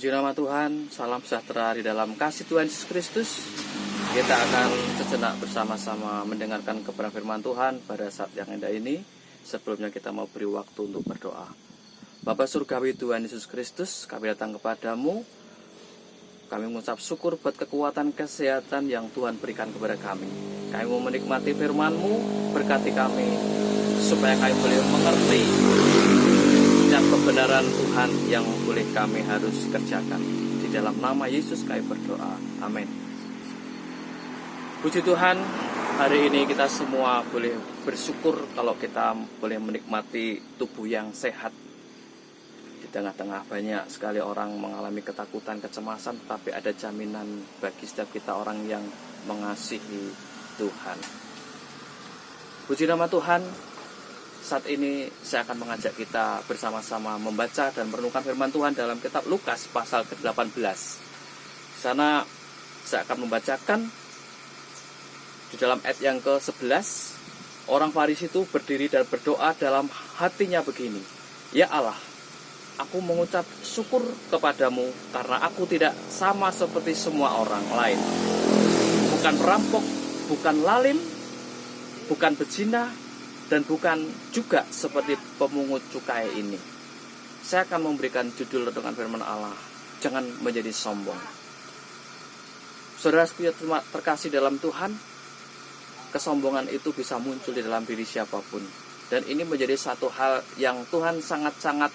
Puji nama Tuhan, salam sejahtera di dalam kasih Tuhan Yesus Kristus. Kita akan sejenak bersama-sama mendengarkan kebenaran firman Tuhan pada saat yang indah ini. Sebelumnya kita mau beri waktu untuk berdoa. Bapa Surgawi Tuhan Yesus Kristus, kami datang kepadamu. Kami mengucap syukur buat kekuatan kesehatan yang Tuhan berikan kepada kami. Kami mau menikmati firman-Mu, berkati kami, supaya kami boleh mengerti setiap kebenaran Tuhan yang boleh kami harus kerjakan. Di dalam nama Yesus kami berdoa. Amin. Puji Tuhan, hari ini kita semua boleh bersyukur kalau kita boleh menikmati tubuh yang sehat. Di tengah-tengah banyak sekali orang mengalami ketakutan, kecemasan, tetapi ada jaminan bagi setiap kita orang yang mengasihi Tuhan. Puji nama Tuhan. Saat ini saya akan mengajak kita bersama-sama membaca dan merenungkan firman Tuhan dalam kitab Lukas pasal ke-18. Di sana saya akan membacakan di dalam ayat yang ke-11. Orang Farisi itu berdiri dan berdoa dalam hatinya begini, "Ya Allah, aku mengucap syukur kepadamu karena aku tidak sama seperti semua orang lain. Bukan perampok, bukan lalim, bukan pezina, dan bukan juga seperti pemungut cukai ini." Saya akan memberikan judul renungan firman Allah, jangan menjadi sombong. Saudara-saudara terkasih dalam Tuhan, kesombongan itu bisa muncul di dalam diri siapapun. Dan ini menjadi satu hal yang Tuhan sangat-sangat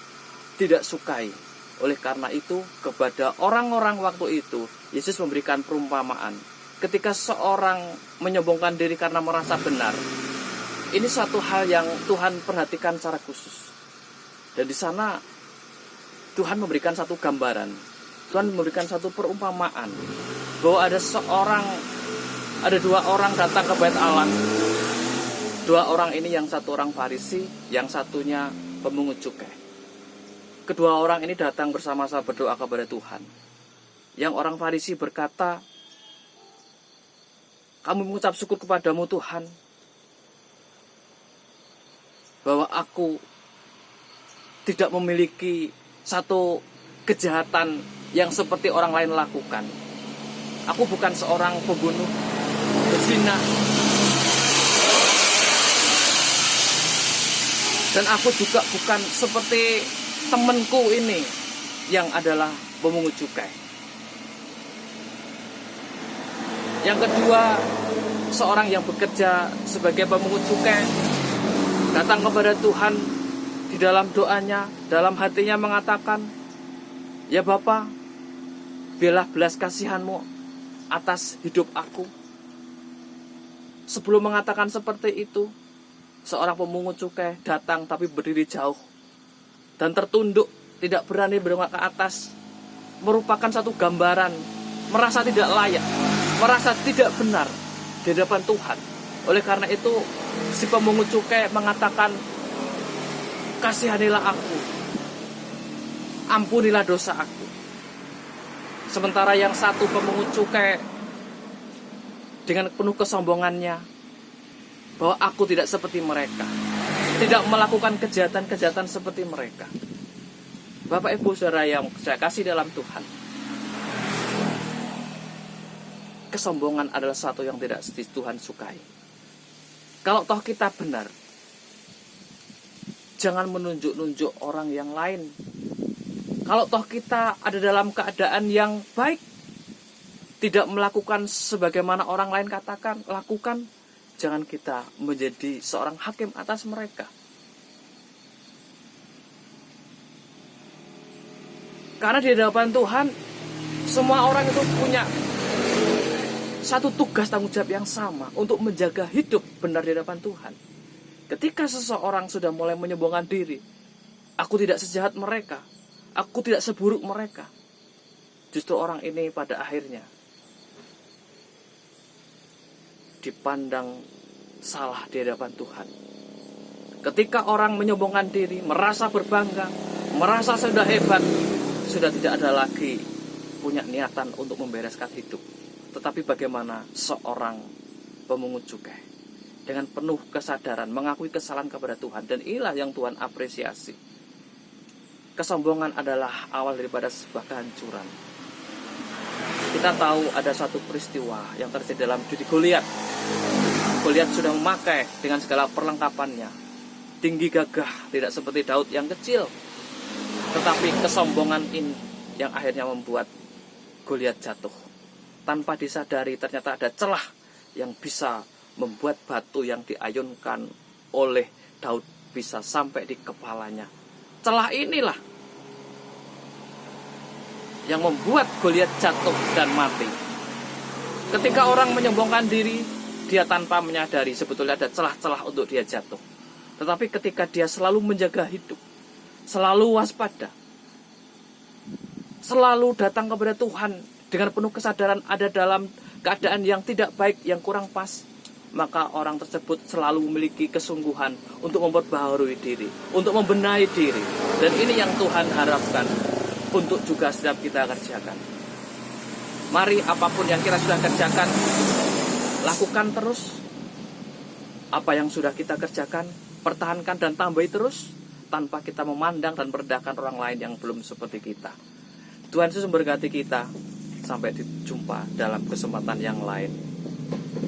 tidak sukai. Oleh karena itu, kepada orang-orang waktu itu, Yesus memberikan perumpamaan. Ketika seorang menyombongkan diri karena merasa benar, ini suatu hal yang Tuhan perhatikan secara khusus. Dan di sana Tuhan memberikan satu gambaran. Tuhan memberikan satu perumpamaan bahwa ada dua orang datang ke bait Allah. Dua orang ini, yang satu orang Farisi, yang satunya pemungut cukai. Kedua orang ini datang bersama-sama berdoa kepada Tuhan. Yang orang Farisi berkata, "Kami mengucap syukur kepadamu Tuhan, bahwa aku tidak memiliki satu kejahatan yang seperti orang lain lakukan. Aku bukan seorang pembunuh, pezina, dan aku juga bukan seperti temanku ini yang adalah pemungut cukai." Yang kedua, seorang yang bekerja sebagai pemungut cukai datang kepada Tuhan di dalam doanya, dalam hatinya mengatakan, "Ya Bapa, biarlah belas kasihan-Mu atas hidup aku." Sebelum mengatakan seperti itu, seorang pemungut cukai datang tapi berdiri jauh dan tertunduk, tidak berani berengak ke atas, merupakan satu gambaran merasa tidak layak, merasa tidak benar di hadapan Tuhan. Oleh karena itu, si pemungut cukai mengatakan, "Kasihanilah aku, ampunilah dosa aku." Sementara yang satu pemungut cukai dengan penuh kesombongannya, bahwa aku tidak seperti mereka, tidak melakukan kejahatan-kejahatan seperti mereka. Bapak Ibu Saudara yang saya kasih dalam Tuhan, kesombongan adalah satu yang tidak Tuhan sukai. Kalau toh kita benar, jangan menunjuk-nunjuk orang yang lain. Kalau toh kita ada dalam keadaan yang baik, tidak melakukan sebagaimana orang lain katakan, lakukan, jangan kita menjadi seorang hakim atas mereka. Karena di hadapan Tuhan, semua orang itu punya satu tugas tanggung jawab yang sama untuk menjaga hidup benar di hadapan Tuhan. Ketika seseorang sudah mulai menyombongkan diri, "Aku tidak sejahat mereka, aku tidak seburuk mereka," justru orang ini pada akhirnya dipandang salah di hadapan Tuhan. Ketika orang menyombongkan diri, merasa berbangga, merasa sudah hebat, sudah tidak ada lagi punya niatan untuk membereskan hidup. Tetapi bagaimana seorang pemungut cukai dengan penuh kesadaran mengakui kesalahan kepada Tuhan, dan inilah yang Tuhan apresiasi. kesombongan adalah awal daripada sebuah kehancuran. Kita tahu ada satu peristiwa yang terjadi dalam diri Goliat. Goliat sudah memakai dengan segala perlengkapannya, tinggi gagah, tidak seperti Daud yang kecil. Tetapi kesombongan ini yang akhirnya membuat Goliat jatuh. Tanpa disadari ternyata ada celah yang bisa membuat batu yang diayunkan oleh Daud bisa sampai di kepalanya. Celah inilah yang membuat Goliat jatuh dan mati. Ketika orang menyombongkan diri, dia tanpa menyadari sebetulnya ada celah-celah untuk dia jatuh. Tetapi ketika dia selalu menjaga hidup, selalu waspada, selalu datang kepada Tuhan dengan penuh kesadaran ada dalam keadaan yang tidak baik, yang kurang pas, maka orang tersebut selalu memiliki kesungguhan untuk memperbaharui diri, untuk membenahi diri. Dan ini yang Tuhan harapkan untuk juga setiap kita kerjakan. Mari apapun yang kita sudah kerjakan, lakukan terus. Apa yang sudah kita kerjakan, pertahankan dan tambahi terus, tanpa kita memandang dan merendahkan orang lain yang belum seperti kita. Tuhan Yesus memberkati kita. Sampai jumpa dalam kesempatan yang lain.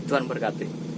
Tuhan berkati.